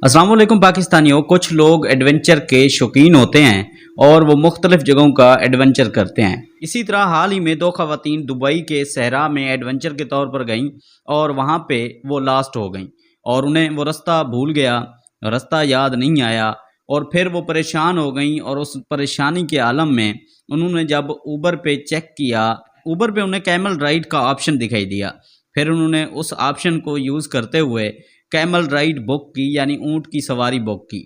अस्सलाम वालेकुम पाकिस्तानियों। कुछ लोग एडवेंचर के शौकीन होते हैं और वो मुख्तलिफ जगहों का एडवेंचर करते हैं। इसी तरह हाल ही में दो ख़वातीन दुबई के सहरा में एडवेंचर के तौर पर गईं और वहाँ पे वो लास्ट हो गईं और उन्हें वो रास्ता भूल गया, रास्ता याद नहीं आया और फिर वो परेशान हो गईं। और उस परेशानी के आलम में उन्होंने जब ऊबर पे चेक किया, ऊबर पे उन्हें कैमल राइड का ऑप्शन दिखाई दिया। फिर उन्होंने उस ऑप्शन को यूज़ करते हुए कैमल राइड बुक की, यानी ऊँट की सवारी बुक की।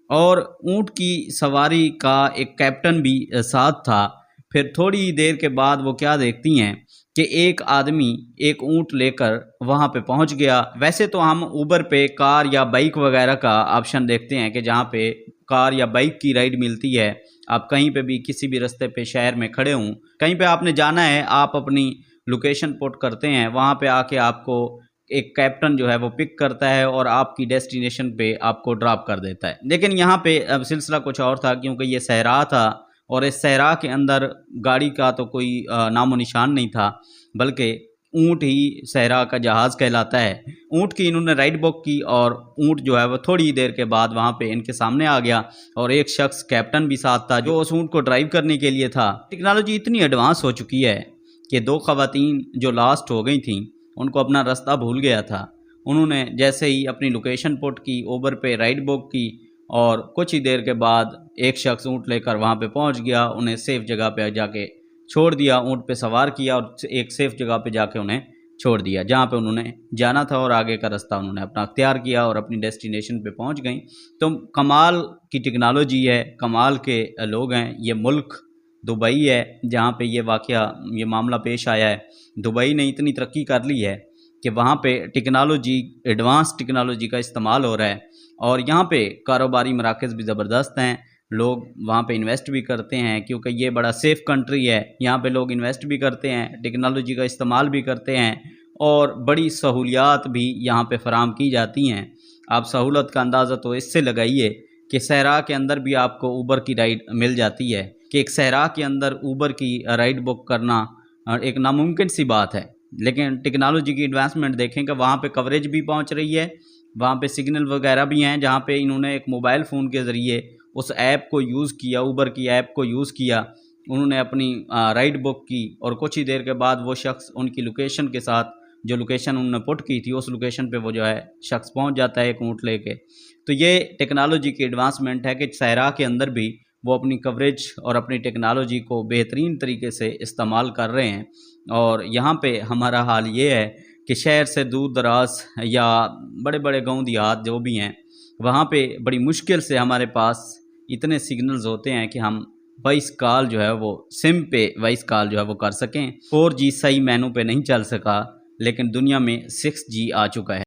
और ऊँट की सवारी का एक कैप्टन भी साथ था। फिर थोड़ी देर के बाद वो क्या देखती हैं कि एक आदमी एक ऊँट लेकर वहाँ पे पहुँच गया। वैसे तो हम ऊबर पे कार या बाइक वगैरह का ऑप्शन देखते हैं कि जहाँ पे कार या बाइक की राइड मिलती है। आप कहीं पे भी किसी भी रास्ते पे शहर में खड़े हों, कहीं पे आपने जाना है, आप अपनी लोकेशन पुट करते हैं, वहाँ पे आके आपको एक कैप्टन जो है वो पिक करता है और आपकी डेस्टिनेशन पे आपको ड्रॉप कर देता है। लेकिन यहाँ पे अब सिलसिला कुछ और था, क्योंकि ये सहरा था और इस सहरा के अंदर गाड़ी का तो कोई नामो निशान नहीं था, बल्कि ऊँट ही सहरा का जहाज़ कहलाता है। ऊँट की इन्होंने राइड बुक की और ऊँट जो है वो थोड़ी देर के बाद वहाँ पे इनके सामने आ गया और एक शख्स कैप्टन भी साथ था जो उस ऊँट को ड्राइव करने के लिए था। टेक्नोलॉजी इतनी एडवांस हो चुकी है कि दो ख़वातीन जो लास्ट हो गई थीं उनको अपना रास्ता भूल गया था। उन्होंने जैसे ही अपनी लोकेशन पुट की, ऊबर पे राइड बुक की और कुछ ही देर के बाद एक शख्स ऊँट लेकर वहाँ पे पहुँच गया, उन्हें सेफ़ जगह पे जाके छोड़ दिया, ऊँट पे सवार किया और एक सेफ़ जगह पे जाके उन्हें छोड़ दिया जहाँ पे उन्होंने जाना था, और आगे का रास्ता उन्होंने अपना अख्तियार किया और अपनी डेस्टिनेशन पे पहुँच गईं। तो कमाल की टेक्नोलॉजी है, कमाल के लोग हैं। ये मुल्क दुबई है जहाँ पे ये वाक़या, ये मामला पेश आया है। दुबई ने इतनी तरक्की कर ली है कि वहाँ पे टेक्नोलॉजी, एडवांस टेक्नोलॉजी का इस्तेमाल हो रहा है और यहाँ पे कारोबारी मराकज़ भी ज़बरदस्त हैं। लोग वहाँ पे इन्वेस्ट भी करते हैं क्योंकि ये बड़ा सेफ़ कंट्री है। यहाँ पे लोग इन्वेस्ट भी करते हैं, टेक्नोलॉजी का इस्तेमाल भी करते हैं और बड़ी सहूलियात भी यहाँ पे फ़राहम की जाती हैं। आप सहूलत का अंदाज़ा तो इससे लगाइए कि सहरा के अंदर भी आपको ऊबर की राइड मिल जाती है, कि एक सहरा के अंदर ऊबर की राइड बुक करना एक नामुमकिन सी बात है। लेकिन टेक्नोलॉजी की एडवांसमेंट देखें कि वहाँ पे कवरेज भी पहुँच रही है, वहाँ पे सिग्नल वगैरह भी हैं, जहाँ पे इन्होंने एक मोबाइल फ़ोन के ज़रिए उस ऐप को यूज़ किया, ऊबर की ऐप को यूज़ किया, उन्होंने अपनी राइड बुक की और कुछ ही देर के बाद वो शख्स उनकी लोकेशन के साथ, जो लोकेशन उन्होंने पुट की थी, उस लोकेशन पे वो जो है शख्स पहुँच जाता है एक ऊँट लेके। तो ये टेक्नोलॉजी की एडवांसमेंट है कि सहरा के अंदर भी वो अपनी कवरेज और अपनी टेक्नोलॉजी को बेहतरीन तरीके से इस्तेमाल कर रहे हैं। और यहाँ पे हमारा हाल ये है कि शहर से दूर दराज या बड़े बड़े गांव देहात जो भी हैं, वहाँ पे बड़ी मुश्किल से हमारे पास इतने सिग्नल्स होते हैं कि हम वॉइस कॉल जो है वो सिम पे वॉइस कॉल जो है वो कर सकें। 4G सही मैनू पे नहीं चल सका, लेकिन दुनिया में 6G आ चुका है।